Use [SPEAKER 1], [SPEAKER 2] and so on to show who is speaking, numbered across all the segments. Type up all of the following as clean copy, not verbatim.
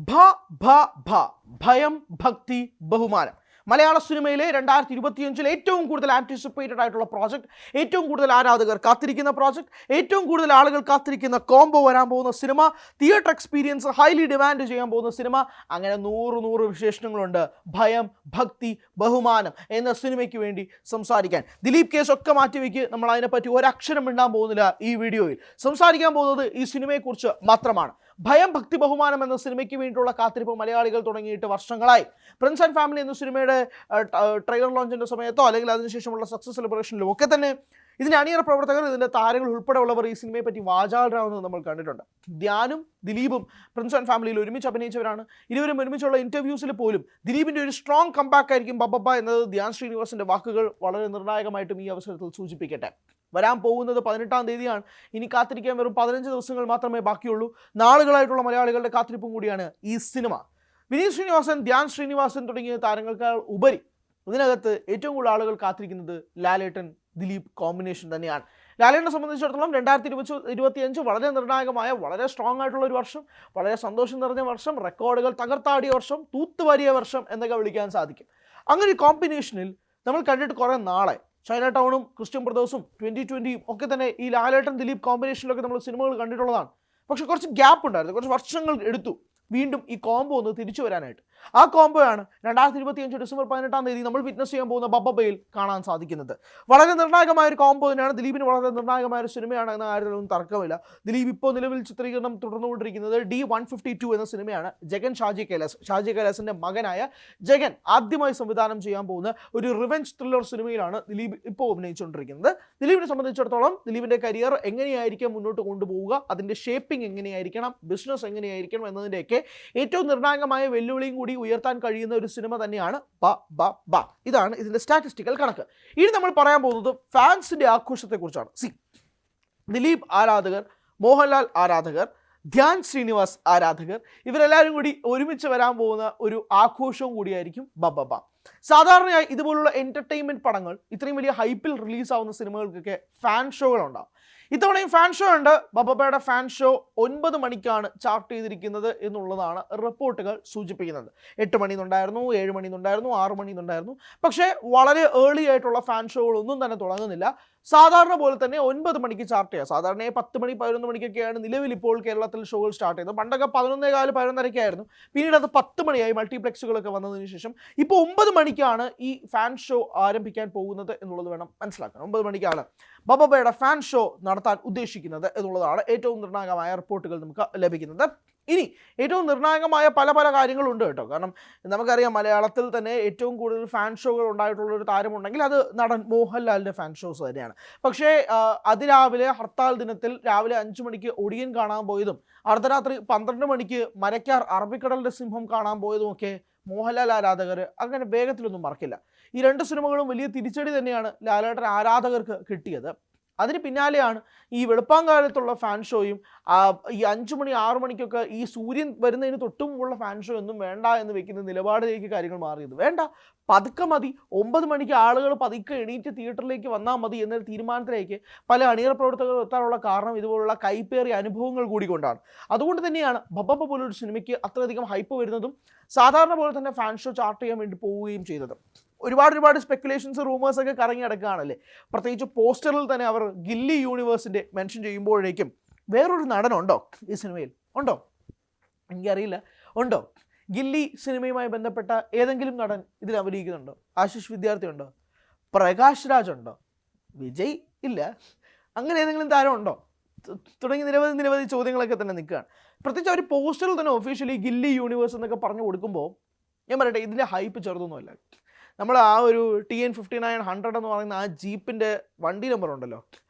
[SPEAKER 1] ഭ ഭ ഭ ഭയം ഭക്തി ബഹുമാനം മലയാള സിനിമയിലെ 2025 ഏറ്റവും കൂടുതൽ ആൻറ്റിസിപ്പേറ്റഡ് ആയിട്ടുള്ള പ്രോജക്റ്റ്, ഏറ്റവും കൂടുതൽ ആരാധകർ കാത്തിരിക്കുന്ന പ്രോജക്റ്റ്, ഏറ്റവും കൂടുതൽ ആളുകൾ കാത്തിരിക്കുന്ന കോംബോ വരാൻ പോകുന്ന cinema, theatre experience highly demand ചെയ്യാൻ പോകുന്ന സിനിമ, അങ്ങനെ നൂറ് വിശേഷണങ്ങളുണ്ട്. ഭയം ഭക്തി ബഹുമാനം എന്ന സിനിമയ്ക്ക് വേണ്ടി സംസാരിക്കാൻ ദിലീപ് കേസ് ഒക്കെ മാറ്റിവെക്ക്, നമ്മൾ അതിനെപ്പറ്റി ഒരക്ഷരം മിണ്ടാൻ പോകുന്നില്ല. ഈ വീഡിയോയിൽ സംസാരിക്കാൻ പോകുന്നത് ഈ സിനിമയെക്കുറിച്ച് മാത്രമാണ്. ഭയം ഭക്തി ബഹുമാനം എന്ന സിനിമയ്ക്ക് വേണ്ടിയിട്ടുള്ള കാത്തിരിപ്പ് മലയാളികൾ തുടങ്ങിയിട്ട് വർഷങ്ങളായി. പ്രിൻസ് ആൻഡ് ഫാമിലി എന്ന സിനിമയുടെ ട്രെയിലർ ലോഞ്ചിൻ്റെ സമയത്തോ അല്ലെങ്കിൽ അതിനുശേഷമുള്ള സക്സസ് സെലിബ്രേഷനിലും ഒക്കെ തന്നെ ഇതിൻ്റെ അണിയറ പ്രവർത്തകർ, ഇതിൻ്റെ താരങ്ങൾ ഉൾപ്പെടെയുള്ളവർ ഈ സിനിമയെ പറ്റി വാചാലരാകുന്നത് നമ്മൾ കണ്ടിട്ടുണ്ട്. ധ്യാനും ദിലീപും പ്രിൻസ് ആൻഡ് ഫാമിലിയിൽ ഒരുമിച്ച് അഭിനയിച്ചവരാണ്. ഇരുവരും ഒരുമിച്ചുള്ള ഇൻ്റർവ്യൂസിൽ പോലും ദിലീപിൻ്റെ ഒരു സ്ട്രോങ് കംബാക്ക് ആയിരിക്കും ബബ്ബ എന്നത് ധ്യാൻ ശ്രീനിവാസിൻ്റെ വാക്കുകൾ വളരെ നിർണായകമായിട്ടും ഈ അവസരത്തിൽ സൂചിപ്പിക്കട്ടെ. വരാൻ പോകുന്നത് 18-ാം തീയതിയാണ്. ഇനി കാത്തിരിക്കാൻ വെറും 15 ദിവസങ്ങൾ മാത്രമേ ബാക്കിയുള്ളൂ. നാളുകളായിട്ടുള്ള മലയാളികളുടെ കാത്തിരിപ്പും കൂടിയാണ് ഈ സിനിമ. വിനീത് ശ്രീനിവാസൻ, ധ്യാൻ ശ്രീനിവാസൻ തുടങ്ങിയ താരങ്ങൾക്കാൾ ഉപരി ഇതിനകത്ത് ഏറ്റവും കൂടുതൽ ആളുകൾ കാത്തിരിക്കുന്നത് ലാലേട്ടൻ ദിലീപ് കോമ്പിനേഷൻ തന്നെയാണ്. ലാലേട്ടനെ സംബന്ധിച്ചിടത്തോളം 2025 വളരെ നിർണായകമായ, വളരെ സ്ട്രോങ് ആയിട്ടുള്ള ഒരു വർഷം, വളരെ സന്തോഷം നിറഞ്ഞ വർഷം, റെക്കോർഡുകൾ തകർത്താടിയ വർഷം, തൂത്തുവാരിയ വർഷം എന്നൊക്കെ വിളിക്കാൻ സാധിക്കും. അങ്ങനെ ഒരു കോമ്പിനേഷനിൽ നമ്മൾ കണ്ടിട്ട് കുറേ നാളായി. ചൈന ടൗണും ക്രിസ്ത്യൻ ബ്രദേഴ്സും 2020 ഒക്കെ തന്നെ ഈ ലാലേട്ടൻ ദിലീപ് കോമ്പിനേഷനിലൊക്കെ നമ്മൾ സിനിമകൾ കണ്ടിട്ടുള്ളതാണ്. പക്ഷെ കുറച്ച് ഗ്യാപ്പ് ഉണ്ടായിരുന്നു, കുറച്ച് വർഷങ്ങൾ എടുത്തു വീണ്ടും ഈ കോംബോ ഒന്ന് തിരിച്ചു വരാനായിട്ട്. ആ കോംബോയാണ് 2025 ഡിസംബർ 18-ാം തീയതി നമ്മൾ വിറ്റ്നസ് ചെയ്യാൻ പോകുന്ന ബബ്ബയിൽ കാണാൻ സാധിക്കുന്നത്. വളരെ നിർണായകമായ ഒരു കോംബോ തന്നെയാണ്. ദിലീപിന് വളരെ നിർണായകമായ ഒരു സിനിമയാണ് എന്ന കാര്യത്തിലൊന്നും തർക്കമില്ല. ദിലീപ് ഇപ്പോൾ നിലവിൽ ചിത്രീകരണം തുടർന്നുകൊണ്ടിരിക്കുന്നത് D152 എന്ന സിനിമയാണ്. ജഗൻ ഷാജി കൈലാസിൻ്റെ മകനായ ജഗൻ ആദ്യമായി സംവിധാനം ചെയ്യാൻ പോകുന്ന ഒരു റിവെഞ്ച് ത്രില്ലർ സിനിമയിലാണ് ദിലീപ് ഇപ്പോൾ അഭിനയിച്ചുകൊണ്ടിരിക്കുന്നത്. ദിലീപിനെ സംബന്ധിച്ചിടത്തോളം ദിലീപിൻ്റെ കരിയർ എങ്ങനെയായിരിക്കും മുന്നോട്ട് കൊണ്ടുപോവുക, അതിൻ്റെ ഷേപ്പിംഗ് എങ്ങനെയായിരിക്കണം, ബിസിനസ് എങ്ങനെയായിരിക്കണം എന്നതിൻ്റെയൊക്കെ ഏറ്റവും നിർണായകമായ വെല്ലുവിളിയും കൂടി ഉയർത്താൻ കഴിയുന്ന ഒരു സിനിമ തന്നെയാണ് ബ. ഇതാണ് ഇതിൻ്റെ സ്റ്റാറ്റിസ്റ്റിക്കൽ കണക്ക്. ഇനി നമ്മൾ പറയാൻ പോകുന്നത് ഫാൻസിൻ്റെ ആഘോഷത്തെക്കുറിച്ചാണ്. ദിലീപ് ആരാധകർ, മോഹൻലാൽ ആരാധകർ, ധ്യാൻ ശ്രീനിവാസ് ആരാധകർ, ഇവരെല്ലാവരും കൂടി ഒരുമിച്ച് വരാൻ പോകുന്ന ഒരു ആഘോഷവും കൂടിയായിരിക്കും ബബ്ബ. സാധാരണയായി ഇതുപോലുള്ള എൻ്റർടൈൻമെൻറ്റ് പടങ്ങൾ, ഇത്രയും വലിയ ഹൈപ്പിൽ റിലീസാവുന്ന സിനിമകൾക്കൊക്കെ ഫാൻ ഷോകളുണ്ടാവും. ഇത്തവണയും ഫാൻ ഷോ ഉണ്ട്. ബബ്ബയുടെ ഫാൻ ഷോ 9 മണിക്കാണ് ചാർട്ട് ചെയ്തിരിക്കുന്നത് എന്നുള്ളതാണ് റിപ്പോർട്ടുകൾ സൂചിപ്പിക്കുന്നത്. 8 മണിന്നുണ്ടായിരുന്നു, 7 മണിന്നുണ്ടായിരുന്നു, 6 മണിന്നുണ്ടായിരുന്നു. പക്ഷേ വളരെ ഏർലി ആയിട്ടുള്ള ഫാൻ ഷോകളൊന്നും തന്നെ തുടങ്ങുന്നില്ല. സാധാരണ പോലെ തന്നെ 9 മണിക്ക് ചാർട്ട് ചെയ്യുക. സാധാരണ 10 മണി 11 മണിക്കൊക്കെയാണ് നിലവിൽ ഇപ്പോൾ കേരളത്തിൽ ഷോകൾ സ്റ്റാർട്ട് ചെയ്യുന്നത്. പണ്ടൊക്കെ 11:15 11:30 പിന്നീട് അത് 10 മണിയായി മൾട്ടിപ്ലക്സുകളൊക്കെ വന്നതിന് ശേഷം ഇപ്പോൾ 9 മണിക്കാണ് ഈ ഫാൻ ഷോ ആരംഭിക്കാൻ പോകുന്നത് എന്നുള്ളത് വേണം മനസ്സിലാക്കാൻ. 9 മണിക്കാണ് ബബ്ബയുടെ ഫാൻ ഷോ നടത്താൻ ഉദ്ദേശിക്കുന്നത് എന്നുള്ളതാണ് ഏറ്റവും നിർണായകമായ റിപ്പോർട്ടുകൾ നമുക്ക് ലഭിക്കുന്നത്. ഇനി ഏറ്റവും നിർണായകമായ പല കാര്യങ്ങളുണ്ട് കേട്ടോ. കാരണം നമുക്കറിയാം, മലയാളത്തിൽ തന്നെ ഏറ്റവും കൂടുതൽ ഫാൻ ഷോകൾ ഉണ്ടായിട്ടുള്ളൊരു താരമുണ്ടെങ്കിൽ അത് നടൻ മോഹൻലാലിൻ്റെ ഫാൻ ഷോസ് തന്നെയാണ്. പക്ഷേ അതിരാവിലെ ഹർത്താൽ ദിനത്തിൽ രാവിലെ 5 മണിക്ക് ഒടിയൻ കാണാൻ പോയതും അർദ്ധരാത്രി 12 മണിക്ക് മരക്കാർ അറബിക്കടലിൻ്റെ സിംഹം കാണാൻ പോയതും ഒക്കെ മോഹൻലാൽ ആരാധകർ അങ്ങനെ വേഗത്തിലൊന്നും മറക്കില്ല. ഈ 2 സിനിമകളും വലിയ തിരിച്ചടി തന്നെയാണ് ലാലേട്ടൻ ആരാധകർക്ക് കിട്ടിയത്. അതിന് പിന്നാലെയാണ് ഈ വെളുപ്പാങ്കാലത്തുള്ള ഫാൻ ഷോയും ഈ 5 മണി 6 മണിക്കൊക്കെ ഈ സൂര്യൻ വരുന്നതിന് തൊട്ടുമുള്ള ഫാൻ ഷോ ഒന്നും വേണ്ട എന്ന് വെക്കുന്ന നിലപാടിലേക്ക് കാര്യങ്ങൾ മാറിയത്. വേണ്ട, പതുക്കെ മതി, 9 മണിക്ക് ആളുകൾ പതുക്കെ എണീറ്റ് തിയേറ്ററിലേക്ക് വന്നാൽ മതി എന്നൊരു തീരുമാനത്തിലേക്ക് പല അണിയറ പ്രവർത്തകർ എത്താനുള്ള കാരണം ഇതുപോലുള്ള കൈപ്പേറിയ അനുഭവങ്ങൾ കൂടി കൊണ്ടാണ്. അതുകൊണ്ട് തന്നെയാണ് ബബ്ബ പോലൊരു സിനിമയ്ക്ക് അത്രയധികം ഹൈപ്പ് വരുന്നതും സാധാരണ പോലെ തന്നെ ഫാൻ ഷോ ചാർട്ട് ചെയ്യാൻ വേണ്ടി പോവുകയും ചെയ്തത്. ഒരുപാട് സ്പെക്കുലേഷൻസ്, റൂമേഴ്സൊക്കെ കറങ്ങി നടക്കുകയാണല്ലേ. പ്രത്യേകിച്ച് പോസ്റ്ററിൽ തന്നെ അവർ ഗില്ലി യൂണിവേഴ്സിൻ്റെ മെൻഷൻ ചെയ്യുമ്പോഴേക്കും വേറൊരു നടനുണ്ടോ ഈ സിനിമയിൽ? ഉണ്ടോ? എനിക്കറിയില്ല. ഉണ്ടോ? ഗില്ലി സിനിമയുമായി ബന്ധപ്പെട്ട ഏതെങ്കിലും നടൻ ഇതിൽ അഭിനയിക്കുന്നുണ്ടോ? ആശിഷ് വിദ്യാർത്ഥി ഉണ്ടോ? പ്രകാശ് രാജ് ഉണ്ടോ? വിജയ് ഇല്ല. അങ്ങനെ ഏതെങ്കിലും താരം ഉണ്ടോ? തുടങ്ങി നിരവധി ചോദ്യങ്ങളൊക്കെ തന്നെ നിൽക്കുകയാണ്. പ്രത്യേകിച്ച് ഒരു പോസ്റ്ററിൽ തന്നെ ഒഫീഷ്യലി ഗില്ലി യൂണിവേഴ്സ് എന്നൊക്കെ പറഞ്ഞു കൊടുക്കുമ്പോൾ ഞാൻ പറയട്ടെ, ഇതിൻ്റെ ഹൈപ്പ് ചെറുതൊന്നുമല്ല. നമ്മൾ ആ ഒരു TN5900 എന്ന് പറയുന്ന ആ ജീപ്പിൻ്റെ വണ്ടി നമ്പർ ഉണ്ടല്ലോ,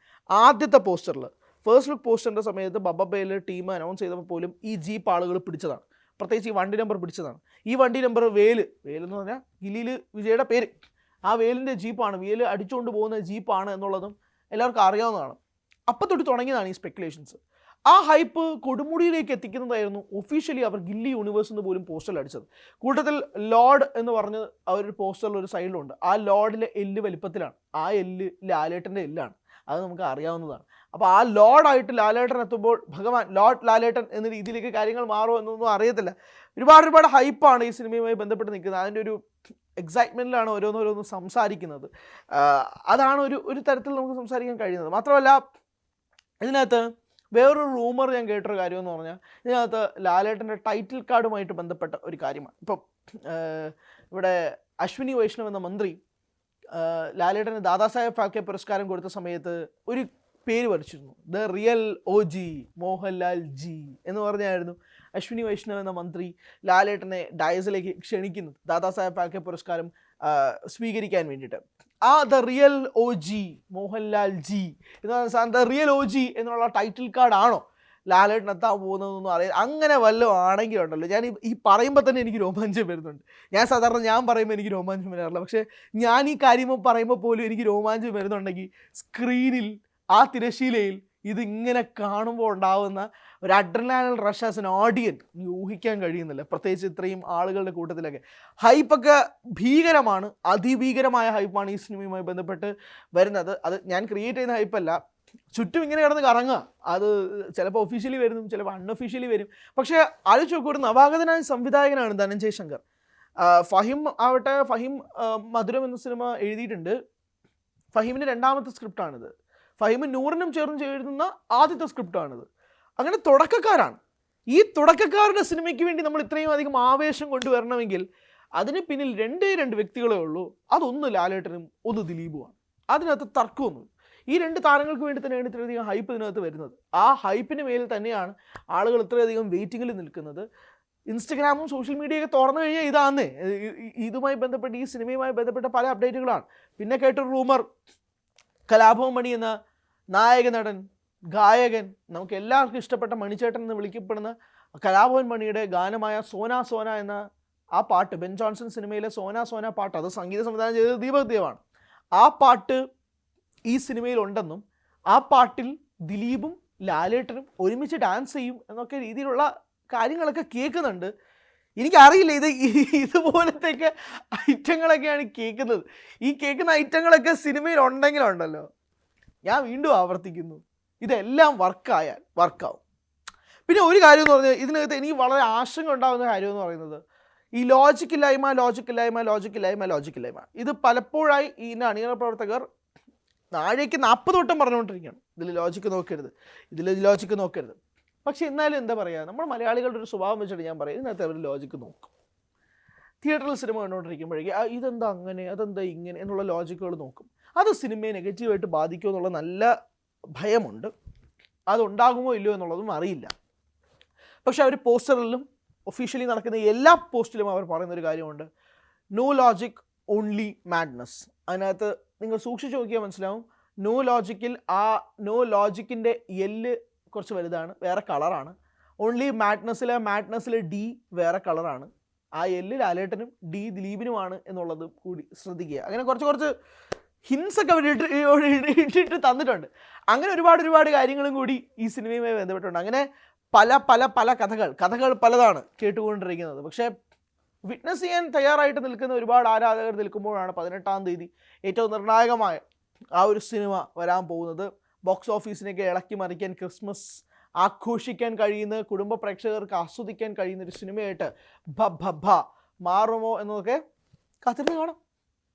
[SPEAKER 1] ആദ്യത്തെ പോസ്റ്ററിൽ ഫസ്റ്റ് ലുക്ക് പോസ്റ്ററിൻ്റെ സമയത്ത് ബബ്ബയിൽ ടീം അനൗൺസ് ചെയ്തപ്പോൾ പോലും ഈ ജീപ്പ് ആളുകൾ പിടിച്ചതാണ്. പ്രത്യേകിച്ച് ഈ വണ്ടി നമ്പർ പിടിച്ചതാണ്. ഈ വണ്ടി നമ്പർ വേല് എന്ന് പറഞ്ഞാൽ ഗില്ലിയിൽ വിജയുടെ പേര്, ആ വേലിൻ്റെ ജീപ്പാണ്, വേല് അടിച്ചുകൊണ്ട് പോകുന്ന ജീപ്പാണ് എന്നുള്ളതും എല്ലാവർക്കും അറിയാവുന്നതാണ്. അപ്പം തൊട്ട് തുടങ്ങിയതാണ് ഈ സ്പെക്കുലേഷൻസ്. ആ ഹൈപ്പ് കൊടുമുടിയിലേക്ക് എത്തിക്കുന്നതായിരുന്നു ഒഫീഷ്യലി അവർ ഗില്ലി യൂണിവേഴ്സ് എന്ന് പോലും പോസ്റ്ററിൽ അടിച്ചത്. കൂട്ടത്തിൽ ലോഡ് എന്ന് പറഞ്ഞ് അവരൊരു പോസ്റ്ററിൽ ഒരു സൈഡിലുണ്ട്. ആ ലോഡിലെ എല്ല് വലിപ്പത്തിലാണ്. ആ എല്ല് ലാലേട്ടൻ്റെ എല്ലാണ്. അത് നമുക്ക് അറിയാവുന്നതാണ്. അപ്പോൾ ആ ലോഡായിട്ട് ലാലേട്ടൻ എത്തുമ്പോൾ ഭഗവാൻ ലോർഡ് ലാലേട്ടൻ എന്ന രീതിയിലേക്ക് കാര്യങ്ങൾ മാറുമോ എന്നൊന്നും അറിയത്തില്ല. ഒരുപാട് ഹൈപ്പാണ് ഈ സിനിമയുമായി ബന്ധപ്പെട്ട് നിൽക്കുന്നത്. അതിൻ്റെ ഒരു എക്സൈറ്റ്മെൻറ്റിലാണ് ഓരോന്നോരോന്ന് സംസാരിക്കുന്നത്. അതാണ് ഒരു തരത്തിൽ നമുക്ക് സംസാരിക്കാൻ കഴിയുന്നത്. മാത്രമല്ല ഇതിനകത്ത് വേറൊരു റൂമർ ഞാൻ കേട്ടൊരു കാര്യമെന്ന് പറഞ്ഞാൽ ഇതിനകത്ത് ലാലേട്ടൻ്റെ ടൈറ്റിൽ കാർഡുമായിട്ട് ബന്ധപ്പെട്ട ഒരു കാര്യമാണ്. ഇപ്പം ഇവിടെ അശ്വിനി വൈഷ്ണവ് എന്ന മന്ത്രി ലാലേട്ടന് ദാദാസാഹേബ് ഫാൽക്കെ പുരസ്കാരം കൊടുത്ത സമയത്ത് ഒരു പേര് വരച്ചിരുന്നു, the real OG Mohanlal ji എന്ന് പറഞ്ഞായിരുന്നു അശ്വിനി വൈഷ്ണവ് എന്ന മന്ത്രി ലാലേട്ടനെ ഡയസിലേക്ക് ക്ഷണിക്കുന്നത് ദാദാസാഹേബ് ഫാൽക്കെ പുരസ്കാരം സ്വീകരിക്കാൻ വേണ്ടിയിട്ട്. ആ the real OG Mohanlal ji എന്ന് പറഞ്ഞ ദ റിയൽ OG എന്നുള്ള ടൈറ്റിൽ കാർഡാണോ ലാലേട്ടൻ എത്താൻ പോകുന്നതെന്നൊന്നും അറിയാം. അങ്ങനെ വല്ലതും ആണെങ്കിലുണ്ടല്ലോ, ഞാൻ ഈ പറയുമ്പോൾ തന്നെ എനിക്ക് രോമാഞ്ചം വരുന്നുണ്ട്. സാധാരണ ഞാൻ പറയുമ്പോൾ എനിക്ക് രോമാഞ്ചം വരാറില്ല, പക്ഷേ ഞാൻ ഈ കാര്യം പറയുമ്പോൾ പോലും എനിക്ക് രോമാഞ്ചം വരുന്നുണ്ടെങ്കിൽ സ്ക്രീനിൽ ആ തിരശീലയിൽ ഇതിങ്ങനെ കാണുമ്പോൾ ഉണ്ടാകുന്ന ഒരു അഡ്രിനാലിൻ റഷ് ആസ് എൻ ഓഡിയൻ ഊഹിക്കാൻ കഴിയുന്നില്ല. പ്രത്യേകിച്ച് ഇത്രയും ആളുകളുടെ കൂട്ടത്തിലൊക്കെ ഹൈപ്പൊക്കെ ഭീകരമാണ്, അതിഭീകരമായ ഹൈപ്പാണ് ഈ സിനിമയുമായി ബന്ധപ്പെട്ട് വരുന്നത്. അത് ഞാൻ ക്രിയേറ്റ് ചെയ്യുന്ന ഹൈപ്പല്ല, ചുറ്റും ഇങ്ങനെ കിടന്ന് കറങ്ങുക. അത് ചിലപ്പോൾ ഒഫീഷ്യലി വരും, ചിലപ്പോൾ അൺഒഫീഷ്യലി വരും. പക്ഷേ ആലോചിച്ച് നോക്കുക, ഒരു നവാഗതനായ സംവിധായകനാണ് ധനഞ്ജയ് ശങ്കർ. ഫഹിം ആവട്ടെ, ഫഹിം മധുരം എന്ന സിനിമ എഴുതിയിട്ടുണ്ട്. ഫഹീമിൻ്റെ രണ്ടാമത്തെ സ്ക്രിപ്റ്റാണിത്. ഫഹീം നൂറിനും ചേർന്ന് എഴുതുന്ന ആദ്യത്തെ സ്ക്രിപ്റ്റാണിത്. അങ്ങനെ തുടക്കക്കാരാണ്. ഈ തുടക്കക്കാരുടെ സിനിമയ്ക്ക് വേണ്ടി നമ്മൾ ഇത്രയും അധികം ആവേശം കൊണ്ടുവരണമെങ്കിൽ അതിന് പിന്നിൽ രണ്ട് വ്യക്തികളേ ഉള്ളൂ. അതൊന്ന് ലാലേട്ടനും ഒന്ന് ദിലീപുമാണ്. അതിനകത്ത് തർക്കമൊന്നുമില്ല. ഈ രണ്ട് താരങ്ങൾക്ക് വേണ്ടി തന്നെയാണ് ഇത്രയധികം ഹൈപ്പ് ഇതിനകത്ത് വരുന്നത്. ആ ഹൈപ്പിന് മേലിൽ തന്നെയാണ് ആളുകൾ ഇത്രയധികം വെയിറ്റിങ്ങിൽ നിൽക്കുന്നത്. ഇൻസ്റ്റഗ്രാമും സോഷ്യൽ മീഡിയയൊക്കെ തുറന്നു കഴിഞ്ഞാൽ ഇതാന്നേ ഇതുമായി ബന്ധപ്പെട്ട് ഈ സിനിമയുമായി ബന്ധപ്പെട്ട പല അപ്ഡേറ്റുകളാണ്. പിന്നെ കേട്ടൊരു റൂമർ, കലാഭവൻ മണി എന്ന നായക നടൻ, ഗായകൻ, നമുക്ക് എല്ലാവർക്കും ഇഷ്ടപ്പെട്ട മണിച്ചേട്ടൻ എന്ന് വിളിക്കപ്പെടുന്ന കലാഭവൻ മണിയുടെ ഗാനമായ സോന സോന എന്ന ആ പാട്ട്, ബെൻ ജോൺസൺ സിനിമയിലെ സോന സോന പാട്ട്, അത് സംഗീത സംവിധാനം ചെയ്തത് ദീപക് ദേവാണ്. ആ പാട്ട് ഈ സിനിമയിലുണ്ടെന്നും ആ പാട്ടിൽ ദിലീപും ലാലേട്ടനും ഒരുമിച്ച് ഡാൻസ് ചെയ്യും എന്നൊക്കെ രീതിയിലുള്ള കാര്യങ്ങളൊക്കെ കേൾക്കുന്നുണ്ട്. എനിക്കറിയില്ല ഇതുപോലത്തെയൊക്കെ ഐറ്റങ്ങളൊക്കെയാണ് കേൾക്കുന്നത്. ഈ കേൾക്കുന്ന ഐറ്റങ്ങളൊക്കെ സിനിമയിൽ ഉണ്ടെങ്കിലുണ്ടല്ലോ, ഞാൻ വീണ്ടും ആവർത്തിക്കുന്നു, ഇതെല്ലാം വർക്കാവും. പിന്നെ ഒരു കാര്യം എന്ന് പറഞ്ഞാൽ ഇതിനകത്ത് എനിക്ക് വളരെ ആശങ്ക ഉണ്ടാകുന്ന കാര്യം എന്ന് പറയുന്നത് ഈ ലോജിക്കില്ലായ്മ ഇത് പലപ്പോഴായി ഇതിൻ്റെ അണിയറ പ്രവർത്തകർ നാഴേക്ക് 40 വട്ടം പറഞ്ഞുകൊണ്ടിരിക്കുകയാണ്. ഇതിൽ ലോജിക്ക് നോക്കരുത്. പക്ഷെ എന്നാലും എന്താ പറയുക, നമ്മൾ മലയാളികളുടെ ഒരു സ്വഭാവം വെച്ചിട്ട് ഞാൻ പറയും, ഇതിനകത്ത് അവർ ലോജിക്ക് നോക്കും. തിയേറ്ററിൽ സിനിമ കണ്ടുകൊണ്ടിരിക്കുമ്പോഴേക്കും ഇതെന്താ അങ്ങനെ, അതെന്താ ഇങ്ങനെ എന്നുള്ള ലോജിക്കുകൾ നോക്കും. അത് സിനിമയെ നെഗറ്റീവായിട്ട് ബാധിക്കുമോ എന്നുള്ള നല്ല ഭയമുണ്ട്. അതുണ്ടാകുമോ ഇല്ലയോ എന്നുള്ളതും അറിയില്ല. പക്ഷെ അവർ പോസ്റ്ററിലും ഒഫീഷ്യലി നടക്കുന്ന എല്ലാ പോസ്റ്റിലും അവർ പറയുന്നൊരു കാര്യമുണ്ട്, നോ ലോജിക് ഓൺലി മാഡ്നസ്. അതിനകത്ത് നിങ്ങൾ സൂക്ഷിച്ച് നോക്കിയാൽ മനസ്സിലാവും, നോ ലോജിക്കിൻ്റെ എല്ല് കുറച്ച് വലുതാണ്, വേറെ കളറാണ്. ഓൺലി മാഡ്നസ്സിലെ ഡി വേറെ കളറാണ്. ആ എല്ല് ലാലേട്ടനും ഡി ദിലീപിനുമാണ് എന്നുള്ളത് കൂടി ശ്രദ്ധിക്കുക. അങ്ങനെ കുറച്ച് ഹിൻസൊക്കെ അവർ ഇട്ടിട്ട് തന്നിട്ടുണ്ട്. അങ്ങനെ ഒരുപാട് കാര്യങ്ങളും കൂടി ഈ സിനിമയുമായി ബന്ധപ്പെട്ടുണ്ട്. അങ്ങനെ പല കഥകൾ പലതാണ് കേട്ടുകൊണ്ടിരിക്കുന്നത്. പക്ഷേ വിറ്റ്നസ് ചെയ്യാൻ തയ്യാറായിട്ട് നിൽക്കുന്ന ഒരുപാട് ആരാധകർ നിൽക്കുമ്പോഴാണ് 18-ാം തീയതി ഏറ്റവും നിർണായകമായ ആ ഒരു സിനിമ വരാൻ പോകുന്നത്. ബോക്സ് ഓഫീസിനെയൊക്കെ ഇളക്കി മറിക്കാൻ, ക്രിസ്മസ് ആഘോഷിക്കാൻ കഴിയുന്ന, കുടുംബ പ്രേക്ഷകർക്ക് ആസ്വദിക്കാൻ കഴിയുന്ന ഒരു സിനിമയായിട്ട് മാറുമോ എന്നൊക്കെ കാത്തിരുന്ന് കാണാം.